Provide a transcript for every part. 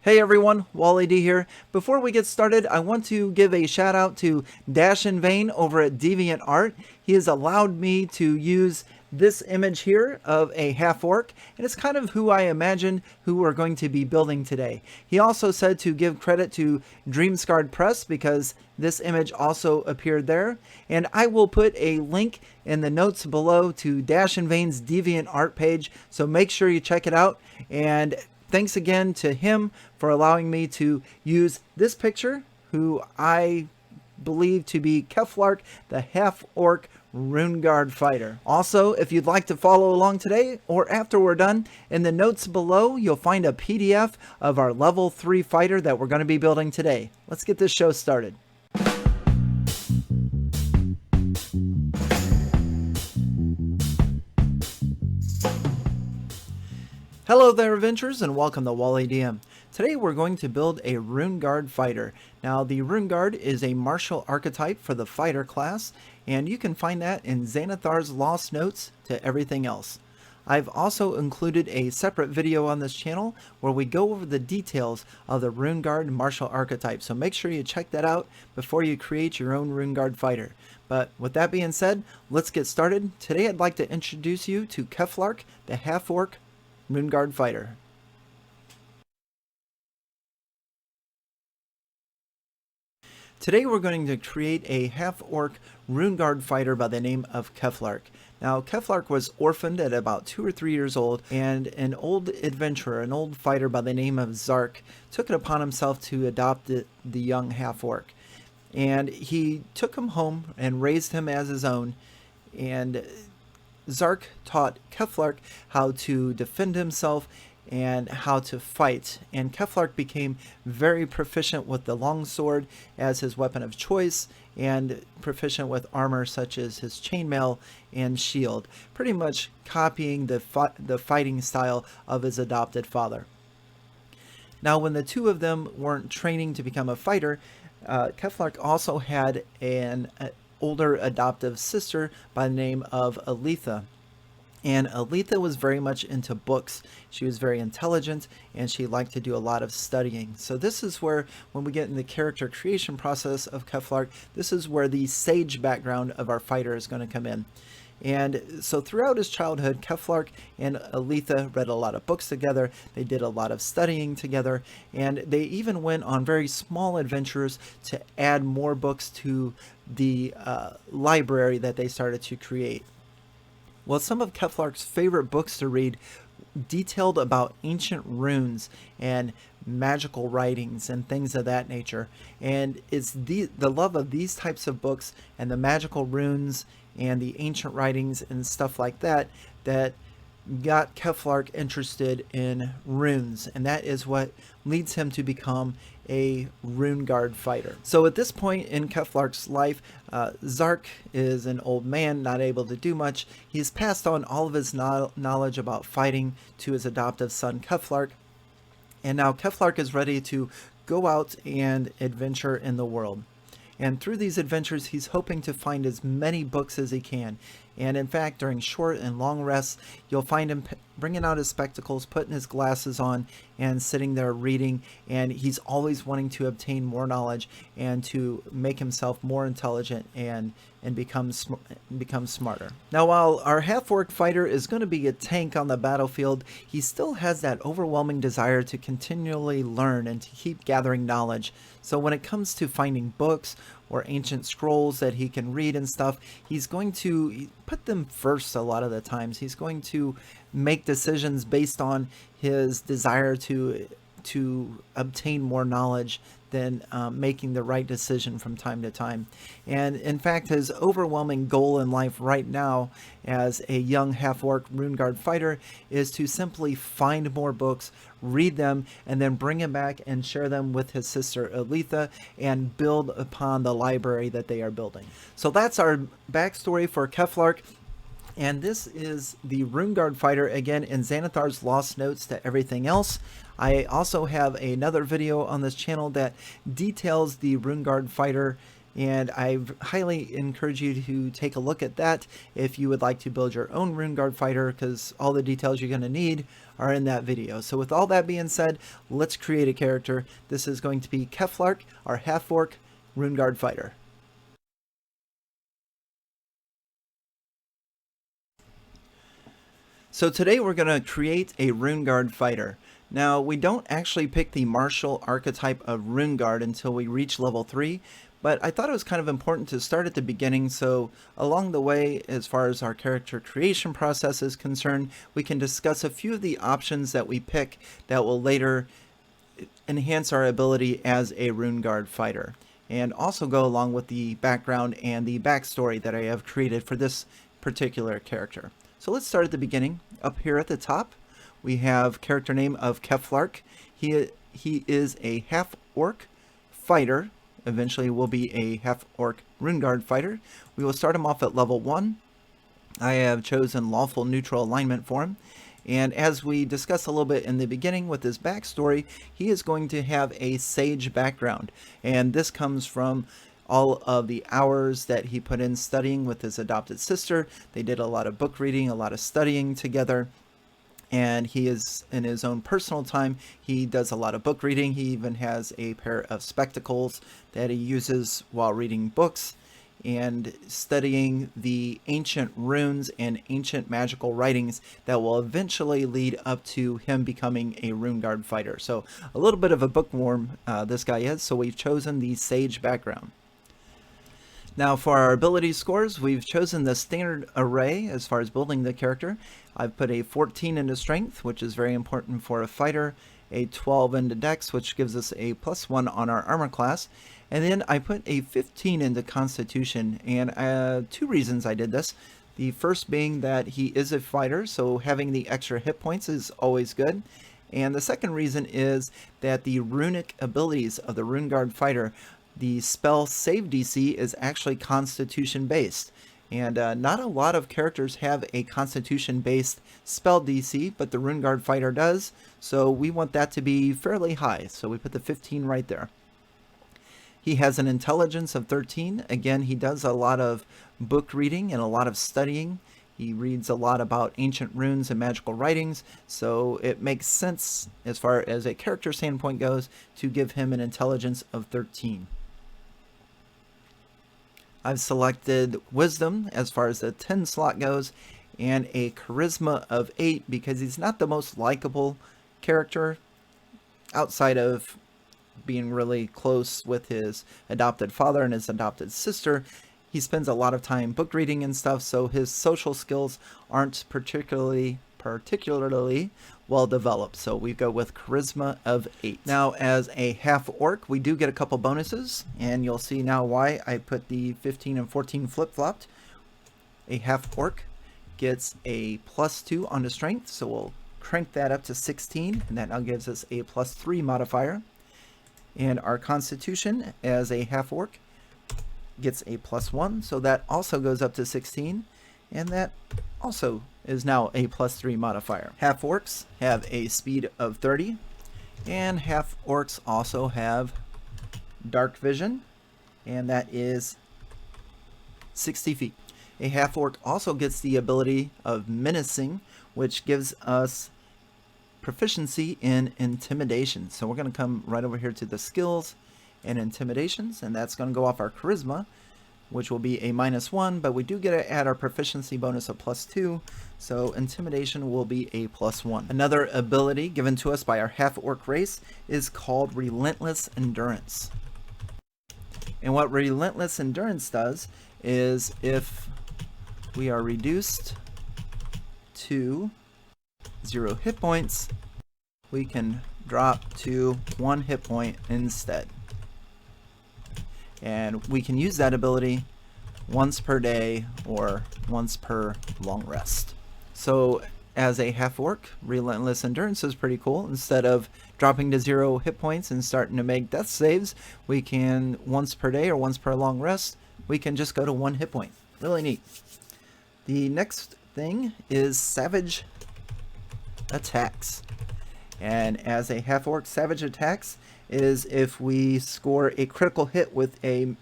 Hey everyone, Wally D here. Before we get started, I want to give a shout out to Dash in Vain over at DeviantArt. He has allowed me to use this image here of a half-orc, and it's kind of who I imagined who we're going to be building today. He also said to give credit to Dreamscarred Press because this image also appeared there, and I will put a link in the notes below to Dash in Vain's DeviantArt page, so make sure you check it out. And thanks again to him for allowing me to use this picture, who I believe to be Keflark, the Half-Orc RuneGuard Fighter. Also, if you'd like to follow along today or after we're done, in the notes below you'll find a PDF of our level 3 fighter that we're going to be building today. Let's get this show started. Hello there adventurers, and welcome to Wally DM. Today we're going to build a RuneGuard Fighter. Now the RuneGuard is a martial archetype for the fighter class, and you can find that in Xanathar's Lost Notes to everything else. I've also included a separate video on this channel where we go over the details of the RuneGuard martial archetype, so make sure you check that out before you create your own RuneGuard Fighter. But with that being said, let's get started. Today I'd like to introduce you to Keflark, the Half-Orc RuneGuard Fighter. Today we're going to create a Half-Orc RuneGuard Fighter by the name of Keflark. Now Keflark was orphaned at about 2 or 3 years old, and an old adventurer, an old fighter by the name of Zark, took it upon himself to adopt the young Half-Orc. And he took him home and raised him as his own, and Zark taught Keflark how to defend himself and how to fight, and Keflark became very proficient with the longsword as his weapon of choice, and proficient with armor such as his chainmail and shield, pretty much copying the fighting style of his adopted father. Now when the two of them weren't training to become a fighter, Keflark also had an older adoptive sister by the name of Aletha. And Aletha was very much into books. She was very intelligent, and she liked to do a lot of studying. So this is where, when we get in the character creation process of Keflark, this is where the sage background of our fighter is going to come in. And so throughout his childhood, Keflark and Aletha read a lot of books together. They did a lot of studying together, and they even went on very small adventures to add more books to the library that they started to create. Well, some of Keflark's favorite books to read detailed about ancient runes and magical writings and things of that nature. And it's the love of these types of books and the magical runes and the ancient writings and stuff like that that got Keflark interested in runes, and that is what leads him to become a RuneGuard fighter. So at this point in Keflark's life, Zark is an old man, not able to do much. He's passed on all of his knowledge about fighting to his adoptive son Keflark, and now Keflark is ready to go out and adventure in the world. And through these adventures, he's hoping to find as many books as he can. And in fact, during short and long rests, you'll find him bringing out his spectacles, putting his glasses on, and sitting there reading. And he's always wanting to obtain more knowledge and to make himself more intelligent and become smarter. Now, while our Half-Orc fighter is going to be a tank on the battlefield, he still has that overwhelming desire to continually learn and to keep gathering knowledge. So when it comes to finding books or ancient scrolls that he can read and stuff, he's going to put them first a lot of the times. He's going to make decisions based on his desire to obtain more knowledge than making the right decision from time to time. And in fact, his overwhelming goal in life right now as a young Half-Orc RuneGuard fighter is to simply find more books, read them, and then bring them back and share them with his sister Aletha and build upon the library that they are building. So that's our backstory for Keflark. And this is the RuneGuard Fighter, again in Xanathar's Lost Notes to everything else. I also have another video on this channel that details the RuneGuard Fighter And I highly encourage you to take a look at that if you would like to build your own RuneGuard Fighter, because all the details you're going to need are in that video. So with all that being said, let's create a character. This is going to be Keflark, our Half-Orc RuneGuard Fighter. So today we're going to create a RuneGuard Fighter. Now, we don't actually pick the martial archetype of RuneGuard until we reach level 3, but I thought it was kind of important to start at the beginning, so along the way, as far as our character creation process is concerned, we can discuss a few of the options that we pick that will later enhance our ability as a RuneGuard fighter, and also go along with the background and the backstory that I have created for this particular character. So let's start at the beginning. Up here at the top, we have character name of Keflark. He is a half-orc fighter. Eventually will be a half-orc RuneGuard fighter. We will start him off at level 1. I have chosen lawful neutral alignment for him. And as we discussed a little bit in the beginning with his backstory, he is going to have a sage background. And this comes from all of the hours that he put in studying with his adopted sister. They did a lot of book reading, a lot of studying together. And he is, in his own personal time, he does a lot of book reading. He even has a pair of spectacles that he uses while reading books and studying the ancient runes and ancient magical writings that will eventually lead up to him becoming a RuneGuard fighter. So a little bit of a bookworm this guy is, so we've chosen the sage background. Now for our ability scores, we've chosen the standard array as far as building the character. I've put a 14 into strength, which is very important for a fighter, a 12 into dex, which gives us a +1 on our armor class, and then I put a 15 into constitution, and 2 reasons I did this. The first being that he is a fighter, so having the extra hit points is always good. And the second reason is that the runic abilities of the RuneGuard fighter, the spell save DC is actually constitution based, and not a lot of characters have a constitution based spell DC, but the RuneGuard fighter does, so we want that to be fairly high, so we put the 15 right there. He has an intelligence of 13. Again, he does a lot of book reading and a lot of studying. He reads a lot about ancient runes and magical writings, so it makes sense as far as a character standpoint goes to give him an intelligence of 13. I've selected wisdom as far as the 10 slot goes, and a charisma of 8 because he's not the most likable character outside of being really close with his adopted father and his adopted sister. He spends a lot of time book reading and stuff, so his social skills aren't particularly well developed, so we go with charisma of 8. Now as a half-orc, we do get a couple bonuses, and you'll see now why I put the 15 and 14 flip-flopped. A half-orc gets a +2 on the strength, so we'll crank that up to 16, and that now gives us a +3 modifier. And our constitution as a half-orc gets a +1, so that also goes up to 16, and that also is now a +3 modifier. Half-orcs have a speed of 30, and half-orcs also have dark vision, and that is 60 feet. A half-orc also gets the ability of menacing, which gives us proficiency in intimidation. So we're going to come right over here to the skills and intimidations, and that's going to go off our charisma, which will be a -1, but we do get to add our proficiency bonus of +2, so intimidation will be a +1. Another ability given to us by our half-orc race is called Relentless Endurance. And what Relentless Endurance does is if we are reduced to 0 hit points, we can drop to 1 hit point instead. And we can use that ability once per day or once per long rest. So as a half-orc, Relentless Endurance is pretty cool. Instead of dropping to 0 hit points and starting to make death saves, we can, once per day or once per long rest, we can just go to 1 hit point. Really neat. The next thing is Savage Attacks. And as a half-orc, Savage Attacks is if we score a critical hit with a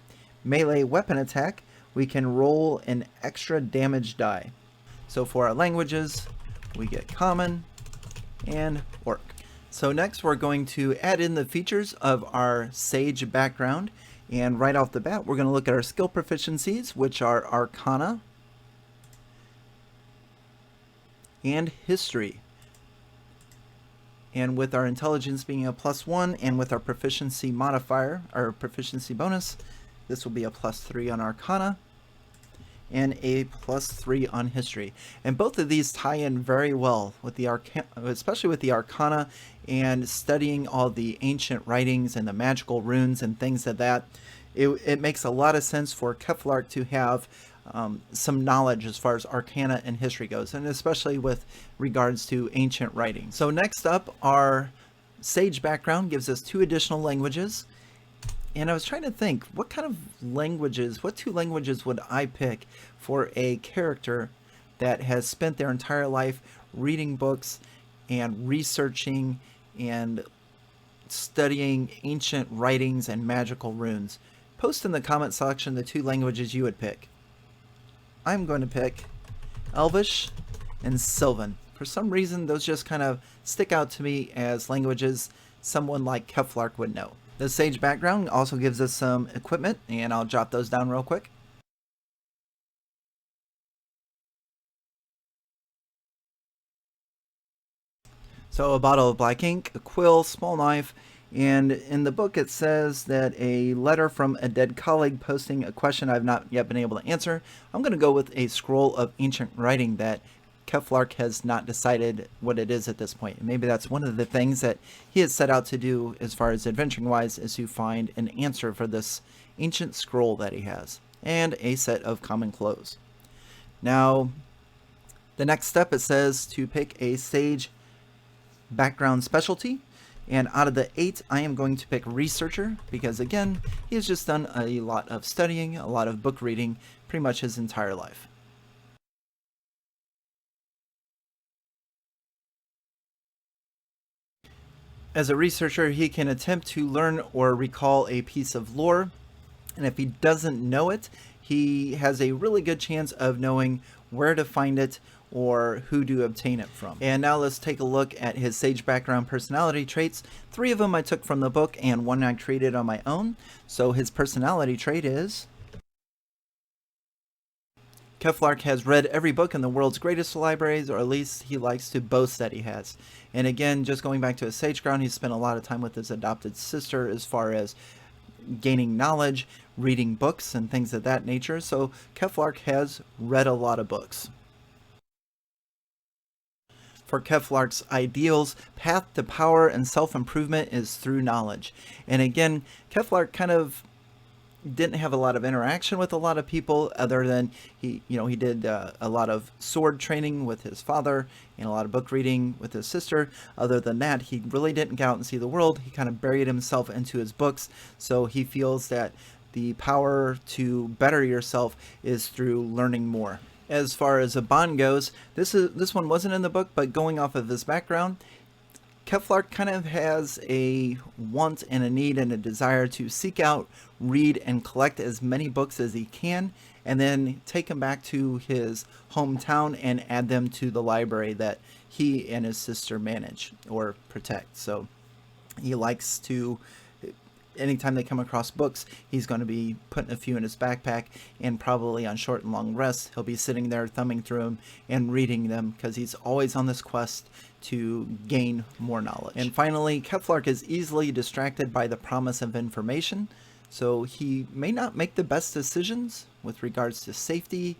melee weapon attack, we can roll an extra damage die. So for our languages, we get Common and Orc. So next we're going to add in the features of our Sage background. And right off the bat, we're going to look at our skill proficiencies, which are Arcana and History. And with our intelligence being a +1 and with our proficiency modifier, our proficiency bonus, this will be a +3 on Arcana and a +3 on History. And both of these tie in very well with the especially with the Arcana and studying all the ancient writings and the magical runes and things of that. It makes a lot of sense for Keflark to have some knowledge as far as Arcana and History goes, and especially with regards to ancient writing. So next up, our Sage background gives us 2 additional languages. And I was trying to think, what kind of languages, what 2 languages would I pick for a character that has spent their entire life reading books and researching and studying ancient writings and magical runes? Post in the comment section the 2 languages you would pick. I'm going to pick Elvish and Sylvan. For some reason, those just kind of stick out to me as languages someone like Keflark would know. The Sage background also gives us some equipment, and I'll jot those down real quick. So a bottle of black ink, a quill, small knife, and in the book it says that a letter from a dead colleague posting a question I've not yet been able to answer. I'm going to go with a scroll of ancient writing that Keflark has not decided what it is at this point. And maybe that's one of the things that he has set out to do as far as adventuring wise, is to find an answer for this ancient scroll that he has, and a set of common clothes. Now, the next step, it says to pick a Sage background specialty. And out of the 8, I am going to pick Researcher, because again, he has just done a lot of studying, a lot of book reading, pretty much his entire life. As a researcher, he can attempt to learn or recall a piece of lore, and if he doesn't know it, he has a really good chance of knowing where to find it or who to obtain it from. And now let's take a look at his Sage background personality traits. 3 of them I took from the book and 1 I created on my own. So his personality trait is: Keflark has read every book in the world's greatest libraries, or at least he likes to boast that he has. And again, just going back to his Sage ground, he's spent a lot of time with his adopted sister as far as gaining knowledge, reading books, and things of that nature. So Keflark has read a lot of books. For Keflark's ideals, path to power and self-improvement is through knowledge. And again, Keflark kind of didn't have a lot of interaction with a lot of people, other than he did a lot of sword training with his father and a lot of book reading with his sister. Other than that, he really didn't go out and see the world. He kind of buried himself into his books. So he feels that the power to better yourself is through learning more. As far as a bond goes, this one wasn't in the book, but going off of his background, Keflark kind of has a want and a need and a desire to seek out, read, and collect as many books as he can, and then take them back to his hometown and add them to the library that he and his sister manage or protect. So he likes to, anytime they come across books, he's going to be putting a few in his backpack, and probably on short and long rests, he'll be sitting there thumbing through them and reading them, because he's always on this quest to gain more knowledge. And finally, Keflark is easily distracted by the promise of information, so he may not make the best decisions with regards to safety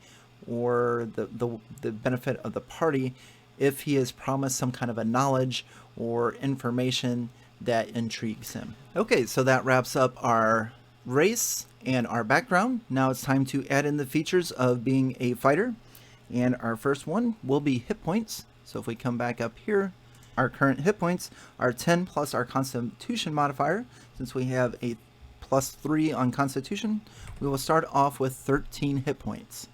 or the benefit of the party if he is promised some kind of a knowledge or information that intrigues him. Okay, so that wraps up our race and our background. Now it's time to add in the features of being a fighter. And our first one will be hit points. So if we come back up here, our current hit points are 10 plus our Constitution modifier. Since we have a +3 on Constitution, we will start off with 13 hit points.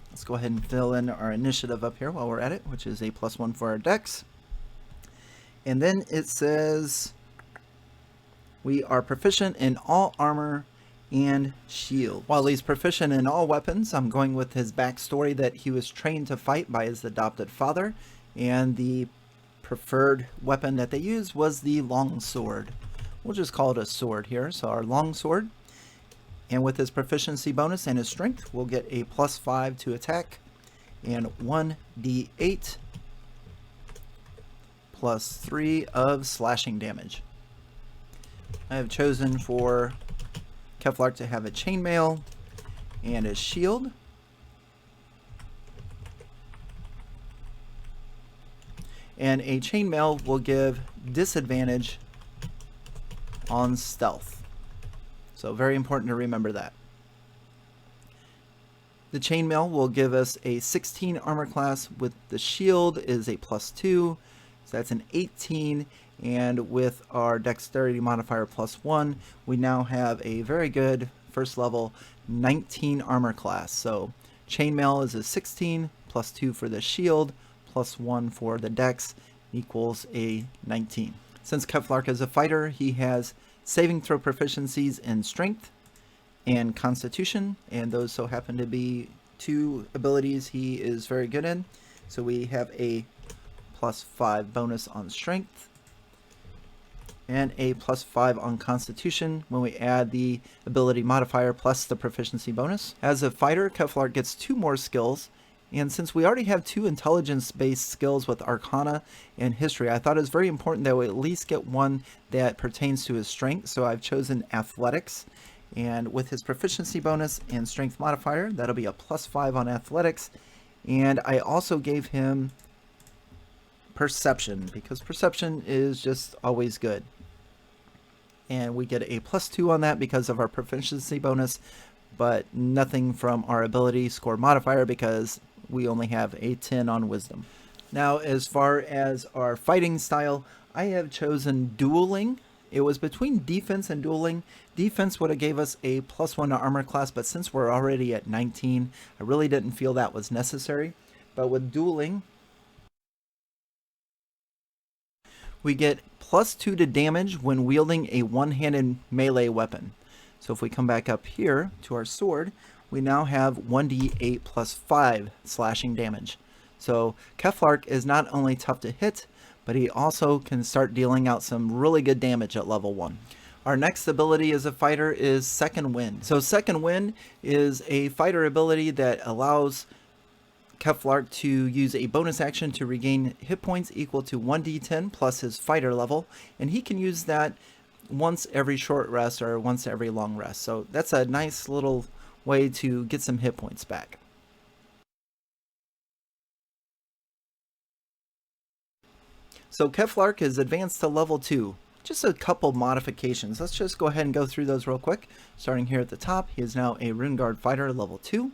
Let's go ahead and fill in our initiative up here while we're at it, which is a +1 for our dex. And then it says we are proficient in all armor and shield. While he's proficient in all weapons, I'm going with his backstory that he was trained to fight by his adopted father, and the preferred weapon that they used was the long sword. We'll just call it a sword here. So our long sword, and with his proficiency bonus and his strength, we'll get a +5 to attack and 1d8 +3 of slashing damage. I have chosen for Keflark to have a chainmail and a shield. And a chainmail will give disadvantage on stealth. So very important to remember that. The chainmail will give us a 16 armor class. With the shield is a +2, so that's an 18. And with our dexterity modifier +1, we now have a very good first level 19 armor class. So chainmail is a 16, +2 for the shield, +1 for the dex, equals a 19. Since Keflark is a fighter, he has saving throw proficiencies in strength and constitution, and those so happen to be two abilities he is very good in. So we have a +5 bonus on strength and a +5 on constitution when we add the ability modifier plus the proficiency bonus. As a fighter, Keflark gets 2 more skills, and since we already have 2 intelligence-based skills with Arcana and History, I thought it was very important that we at least get one that pertains to his strength, so I've chosen Athletics. And with his proficiency bonus and strength modifier, that'll be a +5 on Athletics. And I also gave him Perception, because Perception is just always good. And we get a +2 on that because of our proficiency bonus, but nothing from our ability score modifier because we only have a 10 on Wisdom. Now, as far as our fighting style, I have chosen Dueling. It was between defense and dueling. Defense would have gave us a +1 to armor class, but since we're already at 19, I really didn't feel that was necessary. But with dueling, we get +2 to damage when wielding a one-handed melee weapon. So if we come back up here to our sword, we now have 1d8 +5 slashing damage. So Keflark is not only tough to hit, but he also can start dealing out some really good damage at level 1. Our next ability as a fighter is Second Wind. So Second Wind is a fighter ability that allows Keflark to use a bonus action to regain hit points equal to 1d10 plus his fighter level, and he can use that once every short rest or once every long rest. So that's a nice little way to get some hit points back. So Keflark is advanced to level 2. Just a couple modifications. Let's just go ahead and go through those real quick. Starting here at the top, he is now a RuneGuard Fighter level 2.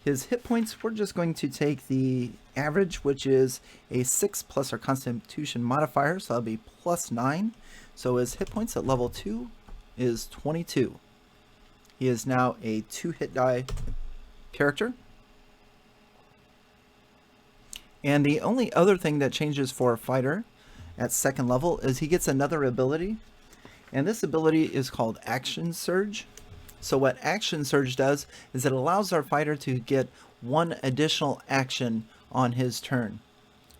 His hit points, we're just going to take the average, which is a 6 plus our Constitution modifier, so that'll be +9. So his hit points at level 2 is 22. He is now a 2-hit die character. And the only other thing that changes for a fighter at second level is he gets another ability. And this ability is called Action Surge. So what Action Surge does is it allows our fighter to get 1 additional action on his turn.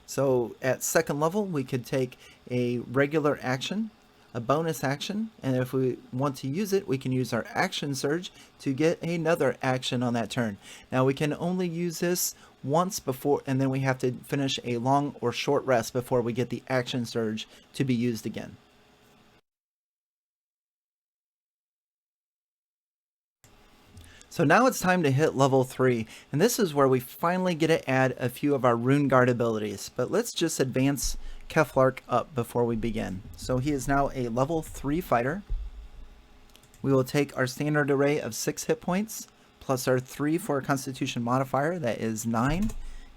So at second level, we could take a regular action, a bonus action, and if we want to use it, we can use our Action Surge to get another action on that turn. Now we can only use this once before, and then we have to finish a long or short rest before we get the Action Surge to be used again. So now it's time to hit level 3, and this is where we finally get to add a few of our RuneGuard abilities. But let's just advance Keflark up before we begin. So he is now a level 3 fighter. We will take our standard array of 6 hit points, plus our 3 for our Constitution modifier, that is 9,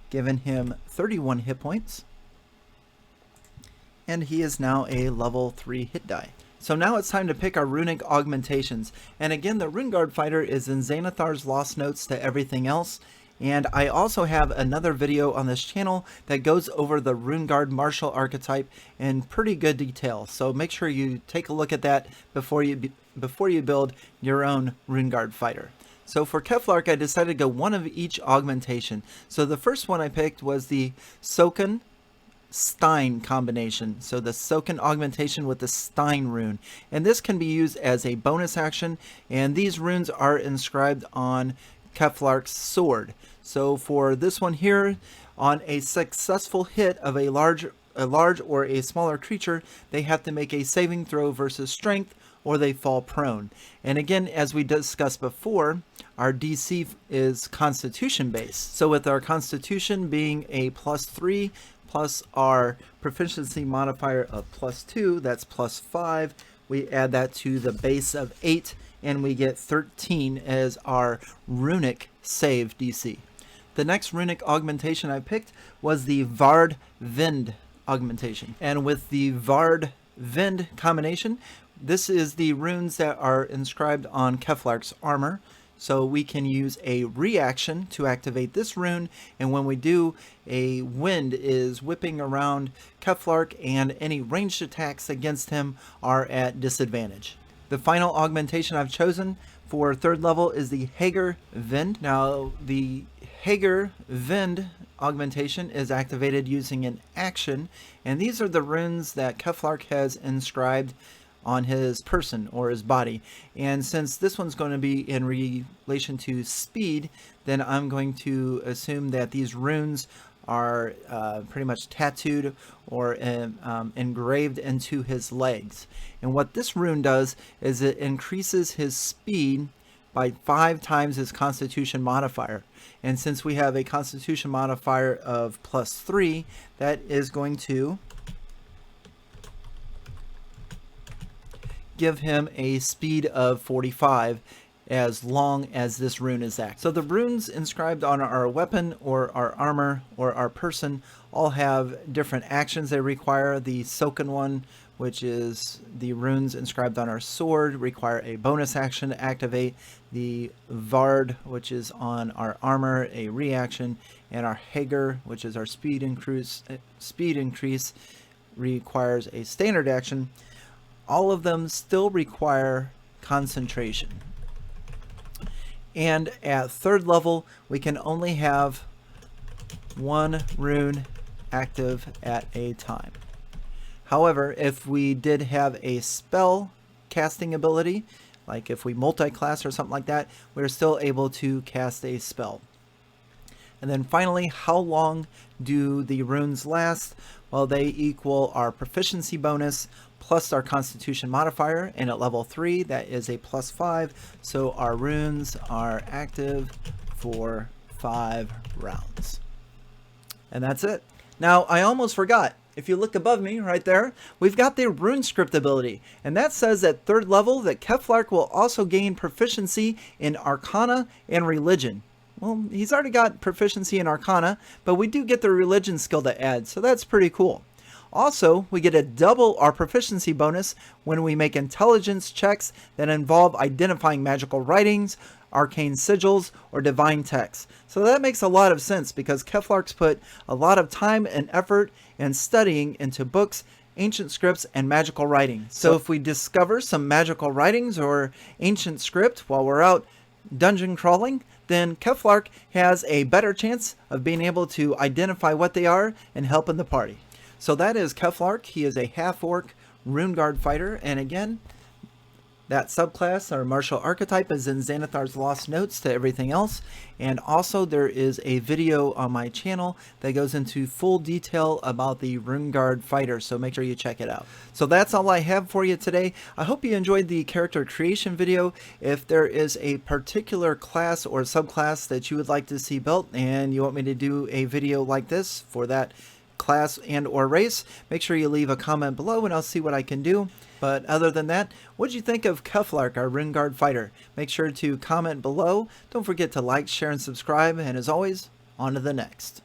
giving him 31 hit points. And he is now a level 3 hit die. So now it's time to pick our runic augmentations. And again, the RuneGuard Fighter is in Xanathar's Lost Notes to everything else. And I also have another video on this channel that goes over the RuneGuard martial archetype in pretty good detail. So make sure you take a look at that before you before you build your own RuneGuard Fighter. So for Keflark, I decided to go one of each augmentation. So the first one I picked was the Soken Stein combination. So the Soken augmentation with the Stein rune. And this can be used as a bonus action, and these runes are inscribed on Keflark's sword. So for this one here, on a successful hit of a large or a smaller creature, they have to make a saving throw versus strength, or they fall prone. And again, as we discussed before, our DC is Constitution based. So with our Constitution being a +3 plus our proficiency modifier of +2, that's +5, we add that to the base of 8, and we get 13 as our runic save DC. The next runic augmentation I picked was the Vard Vind augmentation. And with the Vard Vind combination, this is the runes that are inscribed on Keflark's armor. So we can use a reaction to activate this rune, and when we do, a wind is whipping around Keflark, and any ranged attacks against him are at disadvantage. The final augmentation I've chosen for 3rd level is the Hager Vind. Now, the Hager Vind augmentation is activated using an action, and these are the runes that Keflark has inscribed on his person or his body. And since this one's going to be in relation to speed, then I'm going to assume that these runes are pretty much tattooed or engraved into his legs. And what this rune does is it increases his speed by 5 times his Constitution modifier. And since we have a Constitution modifier of +3, that is going to give him a speed of 45 as long as this rune is active. So the runes inscribed on our weapon or our armor or our person all have different actions they require. The Soken one, which is the runes inscribed on our sword, require a bonus action to activate. The Vard, which is on our armor, a reaction, and our Hager, which is our speed increase, requires a standard action. All of them still require concentration. And at 3rd level, we can only have 1 rune active at a time. However, if we did have a spell casting ability, like if we multi-class or something like that, we're still able to cast a spell. And then finally, how long do the runes last? Well, they equal our proficiency bonus plus our Constitution modifier, and at level 3 that is a +5, so our runes are active for 5 rounds. And that's it. Now, I almost forgot. If you look above me right there, we've got the rune script ability, and that says at 3rd level that Keflark will also gain proficiency in Arcana and Religion. Well, he's already got proficiency in Arcana, but we do get the Religion skill to add, so that's pretty cool. Also, we get to double our proficiency bonus when we make intelligence checks that involve identifying magical writings, arcane sigils, or divine texts. So that makes a lot of sense because Keflark's put a lot of time and effort and studying into books, ancient scripts, and magical writing. So if we discover some magical writings or ancient script while we're out dungeon crawling, then Keflark has a better chance of being able to identify what they are and help in the party. So that is Keflark. He is a half-orc RuneGuard fighter, and again, that subclass or martial archetype is in Xanathar's Lost Notes to everything else. And also there is a video on my channel that goes into full detail about the RuneGuard Fighter, so make sure you check it out. So that's all I have for you today. I hope you enjoyed the character creation video. If there is a particular class or subclass that you would like to see built and you want me to do a video like this for that class and or race, make sure you leave a comment below and I'll see what I can do. But other than that, what did you think of Keflark, our RuneGuard fighter? Make sure to comment below. Don't forget to like, share, and subscribe. And as always, on to the next.